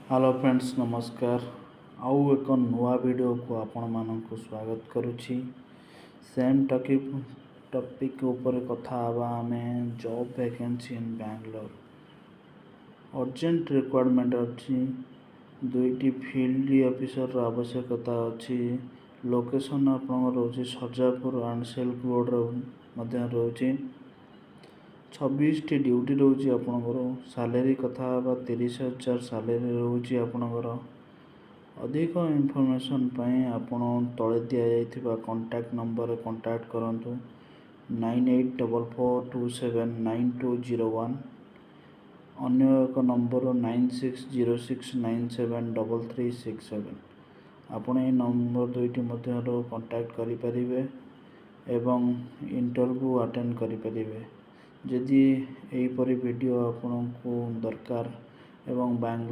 Hello friends नमस्कार। आउ एक नुआ वीडियो को आपण मानक स्वागत करुछि। सेम टॉपिक ऊपर कथा हवा आमे जॉब वैकेंसी इन बैंगलोर अर्जेंट रिक्वायरमेंट अच्छी दुईटी फील्ड ऑफिसर आवश्यकता अच्छी। लोकेशन आपन रोचे सरजापुर एंड सिल्क रोड रोचे 26 ड्यूटी रोचे आपनकर सैलरी कथा 30,000 सैलरी रोचे आपनकर। अधिक इन्फॉर्मेशन पाए आपण तले दिया जाइथिबा कांटेक्ट नंबर कांटेक्ट करंतु 9844279201 अन्य एक नंबर 9606973367 आपण ए नंबर दुईटी मध्य कांटेक्ट करि परिबे एवं इंटरव्यू अटेंड करि परिबे। जदि एहीपरि वीडियो आपको दरकार एवं